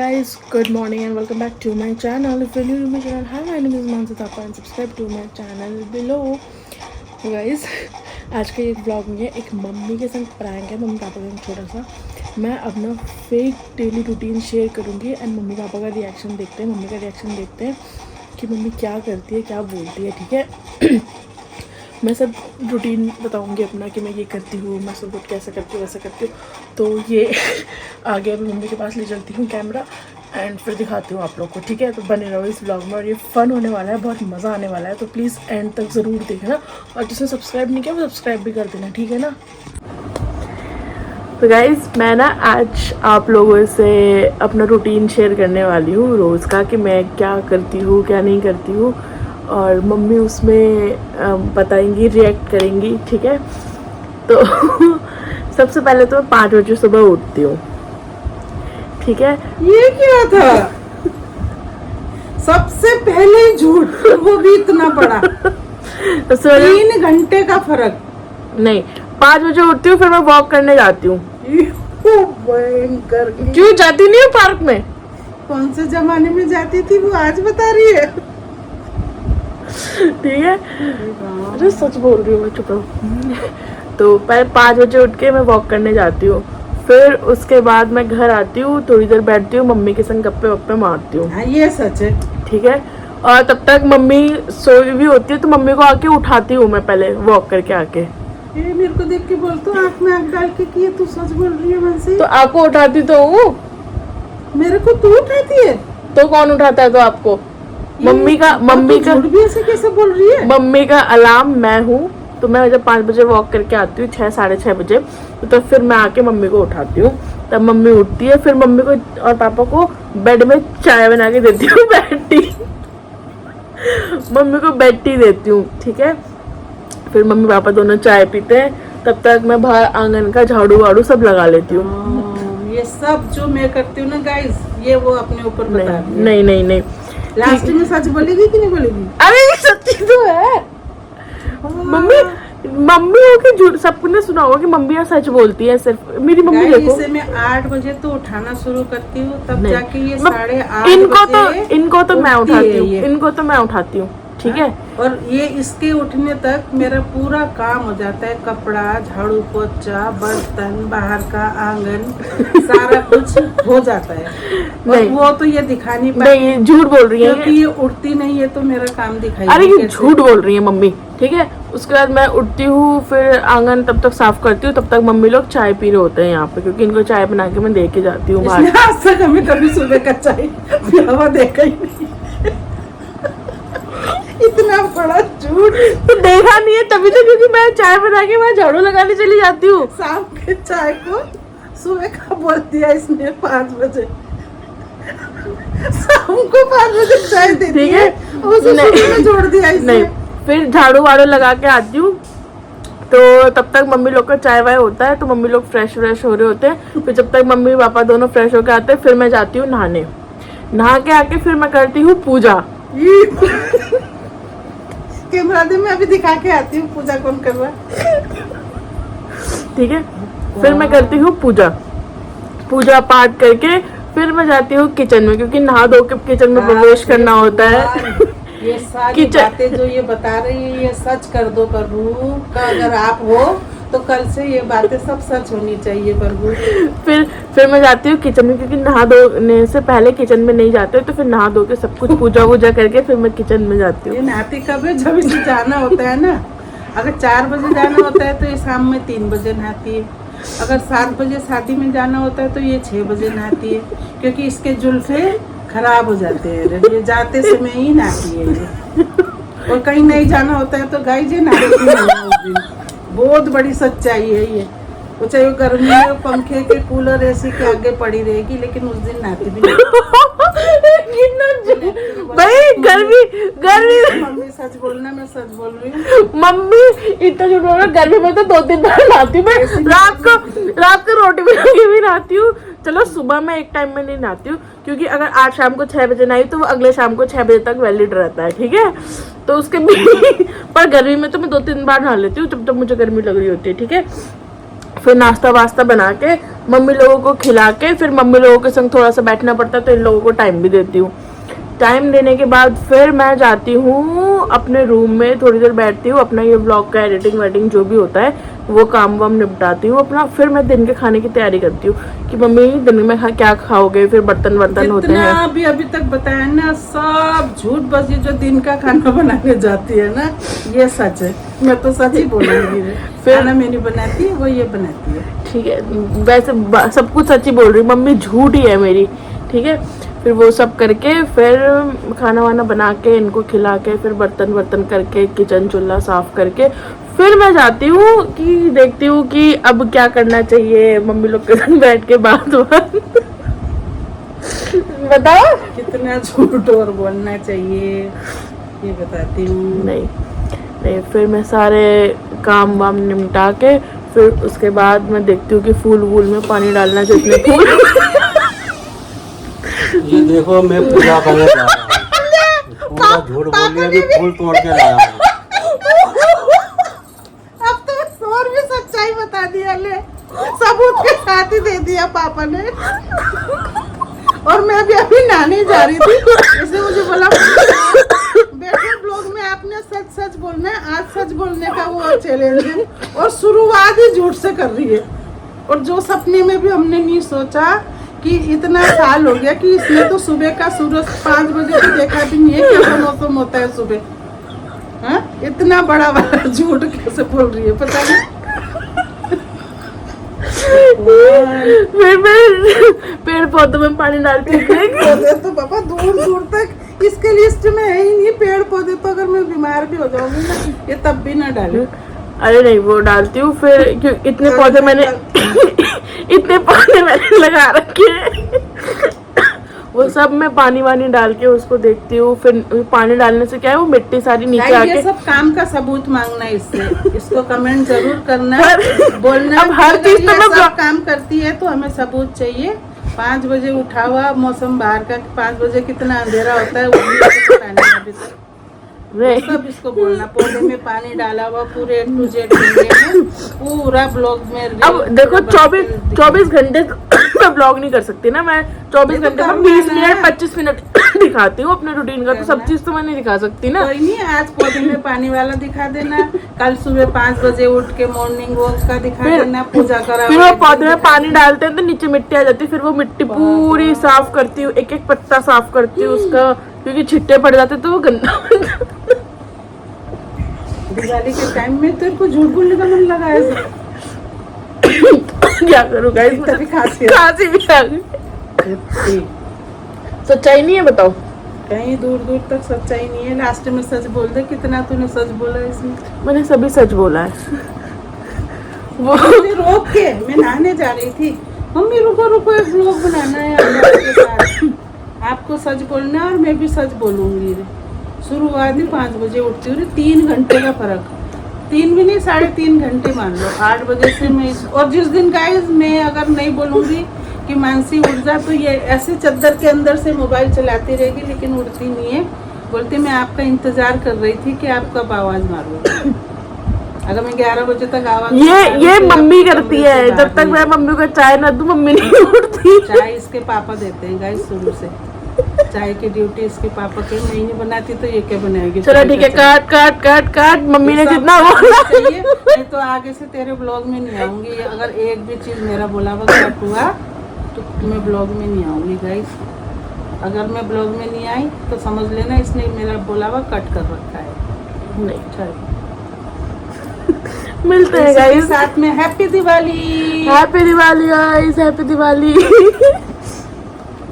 Guys, good morning and welcome back to my channel. If you're new to my channel, hi, my name is Mansa Thapa and subscribe to my channel below. तो guys, आज के एक vlog में एक mummy के संग prank है, mummy papa का छोटा सा। मैं अपना फेक डेली रूटीन शेयर करूँगी एंड मम्मी पापा का रिएक्शन देखते हैं, मम्मी का रिएक्शन देखते हैं कि मम्मी क्या करती है, क्या बोलती है, ठीक है। मैं सब रूटीन बताऊंगी अपना कि मैं ये करती हूँ, मैं सब कुछ कैसे करती हूँ, वैसे करती हूँ। तो ये आगे अभी मम्मी के पास ले चलती हूँ कैमरा एंड फिर दिखाती हूँ आप लोग को, ठीक है। तो बने रहो इस व्लॉग में और ये फ़न होने वाला है, बहुत मज़ा आने वाला है। तो प्लीज़ एंड तक ज़रूर देखना और जिसने सब्सक्राइब नहीं किया वो सब्सक्राइब भी कर देना, ठीक है ना। तो गाइज़, मैं ना आज आप लोगों से अपना रूटीन शेयर करने वाली हूँ रोज़ का, कि मैं क्या करती हूँ, क्या नहीं करती हूँ, और मम्मी उसमें बताएंगी, रिएक्ट करेंगी, ठीक है। तो सबसे पहले तो मैं 5 बजे सुबह उठती हूँ, ठीक है। ये क्या था? सबसे पहले झूठ, वो भी इतना बड़ा। तो 3 घंटे का फर्क। नहीं, 5 बजे उठती हूँ, फिर मैं वॉक करने जाती हूँ। भयंकर। क्यों जाती नहीं हूँ पार्क में? कौन से जमाने में जाती थी वो आज बता रही है? ठीक है, अरे सच बोल रही हूँ मैं, चुप रहो। तो पहले 5 बजे उठ के मैं वॉक करने जाती हूँ, फिर उसके बाद मैं घर आती हूँ, थोड़ी देर बैठती हूँ, मम्मी के संग गप्पे वप्पे मारती हूँ। हाँ, ये सच है, ठीक है। और तब तक मम्मी सोई हुई होती है, तो मम्मी को आके उठाती हूँ मैं पहले वॉक करके आके। ये मेरे को देख के बोल तो आँख में आँख डाल के कि ये तू सच बोल रही है मन से। तो आपको उठाती तो हूँ। मेरे को तू उठाती है तो कौन उठाता है तो आपको? मम्मी का झूठ भी ऐसे कैसे बोल रही है? मम्मी का अलार्म मैं हूँ। तो मैं जब 5 बजे वॉक करके आती हूँ, 6 साढ़े 6 बजे, तो फिर मैं आके मम्मी को उठाती हूँ। तब मम्मी उठती है, फिर मम्मी को और पापा को बेड में चाय बना के देती हूँ, बेड टी। मम्मी को बेड टी देती हूँ, ठीक है। फिर मम्मी पापा दोनों चाय पीते हैं, तब तक मैं बाहर आंगन का झाड़ू वाड़ू सब लगा लेती हूँ। ये सब जो मैं करती हूँ ना गाइस, ये वो अपने ऊपर बता रही है। नहीं नहीं नहीं, लास्ट में सच बोलेगी कि नहीं बोलेगी? अरे ये सच्ची तो है। मम्मी हो के झूठ, सबने सुना होगा कि मम्मी यहाँ सच बोलती है। सिर्फ मेरी मम्मी देखो, इसे मैं 8 बजे तो उठाना शुरू करती हूँ, तब जाके ये 8:30 इनको तो मैं उठाती हूँ, इनको तो मैं उठाती हूँ, ठीक है। और ये इसके उठने तक मेरा पूरा काम हो जाता है, कपड़ा, झाड़ू पोछा, बर्तन, बाहर का आंगन, सारा कुछ हो जाता है। और वो तो ये दिखा नहीं पाती, झूठ बोल रही है, क्योंकि ये उठती नहीं है तो मेरा काम दिखाई। अरे ये झूठ बोल रही है मम्मी, ठीक है। उसके बाद मैं उठती हूँ, फिर आंगन तब तक साफ करती हूँ, तब तक मम्मी लोग चाय पी रहे होते हैं यहाँ पे, क्योंकि इनको चाय बना के मैं दे के जाती हूँ बाहर। आज तक हमें कभी सुबह का चाय पिया देखा ही नहीं। इतना बड़ा झूठ तो देखा नहीं है तभी तो, क्योंकि मैं चाय बना के मैं झाड़ू लगाने चली जाती हूँ। शाम के चाय को सुबह का बोल दिया इसने 5 बजे, शाम को 5 बजे चाय देती ठीक है, उसे सुबह में जोड़ दिया इसने। नहीं, फिर झाड़ू वाड़ू लगा के आती हूँ, तो तब तक मम्मी लोग का चाय वाय होता है, तो मम्मी लोग फ्रेश व्रेश हो रहे होते हैं। फिर जब तक मम्मी पापा दोनों फ्रेश होके आते हैं, फिर मैं जाती हूँ नहाने। नहा के आके फिर मैं करती हूँ पूजा। कैमरा दे, मैं अभी दिखा के आती हूँ पूजा कौन कर रहा है, ठीक है। फिर मैं करती हूँ पूजा पाठ करके फिर मैं जाती हूँ किचन में, क्योंकि नहा धो के किचन में प्रवेश करना होता है। ये सारी बातें जो ये बता रही है, ये सच कर दो प्रभु का, अगर आप हो तो कल से ये बातें सब सच होनी चाहिए प्रभु। फिर मैं जाती हूँ किचन में, क्योंकि नहा धोने से पहले किचन में नहीं जाते, तो फिर नहा धो के सब कुछ पूजा वूजा करके फिर मैं किचन में जाती हूँ। ये नहाती कब है? जब इसे जाना होता है ना। अगर 4 बजे जाना होता है तो ये शाम में 3 बजे नहाती है। अगर 7 बजे शादी में जाना होता है तो ये 6 बजे नहाती है, क्योंकि इसके जुल्फे खराब हो जाते हैं, ये जाते समय ही नहाती है ये। और कहीं नहीं जाना होता है तो गाय जी नहाती है। बहुत बड़ी सच्चाई है ये। वो चाहे वो गर्मी में पंखे के कूलर एसी के आगे पड़ी रहेगी, लेकिन उस दिन नहाती भी नहीं। भाई गर्मी मम्मी सच बोलना, मैं सच बोल रही हूँ। मम्मी इतना झूठ बोल रहा है। गर्मी में तो 2-3 बार नहाती हूँ मैं। रात को रोटी बना के भी नहाती हूँ। चलो सुबह में एक टाइम में नहीं नहाती हूँ, क्योंकि अगर आज शाम को 6 बजे नहाई तो वो अगले शाम को 6 बजे तक वैलिड रहता है, ठीक है। तो उसके भी पर गर्मी में तो मैं 2-3 बार नहा लेती हूँ, जब मुझे गर्मी लग रही होती है, ठीक है। फिर नाश्ता वास्ता बना के मम्मी लोगों को खिला के फिर मम्मी लोगों के संग थोड़ा सा बैठना पड़ता है, तो इन लोगों को टाइम भी देती हूँ। टाइम देने के बाद फिर मैं जाती हूँ अपने रूम में, थोड़ी देर बैठती हूँ, अपना ये व्लॉग का एडिटिंग वेडिंग जो भी होता है वो काम वाम निपटाती हूँ अपना। फिर मैं दिन के खाने की तैयारी करती हूँ कि मम्मी दिन में क्या खाओगे, फिर बर्तन वर्तन होते हैं। अभी तक बताया ना, सब झूठ, बस ये जो दिन का खाना बनाने जाती है ना ये सच है। मैं तो सच ही बोलूंगी, फिर खाना मैं नहीं बनाती, वो ये बनाती है। ठीक है, वैसे सब कुछ सच ही बोल रही, मम्मी झूठ ही है मेरी। ठीक है, फिर वो सब करके फिर खाना वाना बना के इनको खिला के फिर बर्तन वर्तन करके किचन चूल्हा साफ करके फिर मैं जाती हूँ कि देखती हूँ कि अब क्या करना चाहिए मम्मी लोग के साथ बैठ के बात बताओ कितना झूठ और बोलना चाहिए ये बताती हूँ। नहीं, फिर मैं सारे काम वाम निपटा के फिर उसके बाद मैं देखती हूँ कि फूल वूल में पानी डालना चाहिए। फूल ये देखो मैं पूजा करने जा रहा हूँ, पूरा झूठ बोल रही है, अभी फूल तोड़ के लाया हूँ। अब तो और भी सच्चाई बता दिया, ले सबूत के साथ ही दे दिया पापा ने। और मैं भी अभी नहाने जा रही थी, इसने मुझे बोला बेटे ब्लॉग में आपने सच सच बोलना है, आज सच बोलने का वो चैलेंज है। और शुरुआत ही झूठ से कर रही है। और जो सपने में भी हमने नहीं सोचा कि इतना साल हो गया कि इसने तो सुबह का सूरज 5 बजे तो देखा भी नहीं है, कैसा मौसम होता है सुबह। हाँ, इतना बड़ा बड़ा झूठ कैसे बोल रही है पता नहीं। पेड़ पौधों में पानी डालती पौधे तो पापा दूर दूर तक इसके लिस्ट में है ही नहीं। पेड़ पौधे तो अगर मैं बीमार भी हो जाऊंगी ना ये तब भी ना डालूं। अरे नहीं, वो डालती हूँ फिर इतने पौधे मैंने इतने पौधे मैंने लगा रखे हैं। वो सब मैं पानी वानी डाल के उसको देखती हूँ। फिर पानी डालने से क्या है वो मिट्टी सारी नीचे आके। ये सब काम का सबूत मांगना है इससे, इसको कमेंट जरूर करना, बोलना अब हर चीज तो मैं सब काम करती है तो हमें सबूत चाहिए। 5 बजे उठा हुआ, मौसम बाहर का 5 बजे कितना अंधेरा होता है वो अभी तक सब इसको बोलना। पौधे में पानी डाला हुआ पूरे टू जेड पूरा ब्लॉग में। अब देखो 24 घंटे मैं ब्लॉग नहीं कर सकती ना, मैं 24 घंटे में 20 मिनट 25 मिनट दिखाती हूँ अपने रूटीन का, तो सब चीज तो मैं नहीं दिखा सकती ना। कोई नहीं, आज पौधे में पानी वाला दिखा देना, कल सुबह 5 बजे उठ के मॉर्निंग वॉक का दिखा देना, पूजा करा। फिर वो पौधे में पानी डालते हैं तो नीचे मिट्टी आ जाती है, फिर वो मिट्टी पूरी साफ करती हूँ, एक एक पत्ता साफ करती हूँ उसका, क्योंकि छिट्टे पड़ जाते तो वो गंदा। दिवाली के टाइम में तेरे को झूठ बोलने का मन लगा है। क्या करूँ गाइस, तभी खांसी भी आ गई। सच्चाई नहीं है बताओ, कहीं दूर दूर तक सच्चाई नहीं है। लास्ट में सच बोल दे, कितना तूने सच बोला इसमें? मैंने सभी सच बोला है। वो रोक के मैं नहाने जा रही थी, मम्मी रुको रुको एक व्लॉग बनाना है आपके साथ, आपको सच बोलना और मैं भी सच बोलूंगी। शुरुआत ही 5 बजे उठती हूँ, 3 घंटे का फर्क, 3 भी नहीं 3.5 घंटे मान लो। 8 बजे से मैं और जिस दिन गाइस मैं अगर नहीं बोलूँगी कि मानसी उठ जा तो ये ऐसे चद्दर के अंदर से मोबाइल चलाती रहेगी, लेकिन उठती नहीं है। बोलती मैं आपका इंतजार कर रही थी कि आप कब आवाज़ मारोगे। अगर मैं 11 बजे तक आवाज़ ये मम्मी करती है, जब तक मैं मम्मी को चाय ना दूं मम्मी नहीं उठती। चाय इसके पापा देते हैं गाइस शुरू से, चाय की ड्यूटी इसके पापा के। मैं नहीं बनाती तो ये क्या बनाएगी। चलो ठीक है, काट काट काट काट, मम्मी ने जितना बोला चाहिए। मैं तो आगे से तेरे ब्लॉग में नहीं आऊंगी, अगर एक भी चीज मेरा बोला हुआ कट हुआ तो मैं ब्लॉग में नहीं आऊंगी गाइस। अगर मैं ब्लॉग में नहीं आई तो समझ लेना इसने मेरा बोला हुआ कट कर रखा है। नहीं, चलो मिलते हैं गाइस साथ में। Happy Diwali, happy Diwali guys, happy Diwali.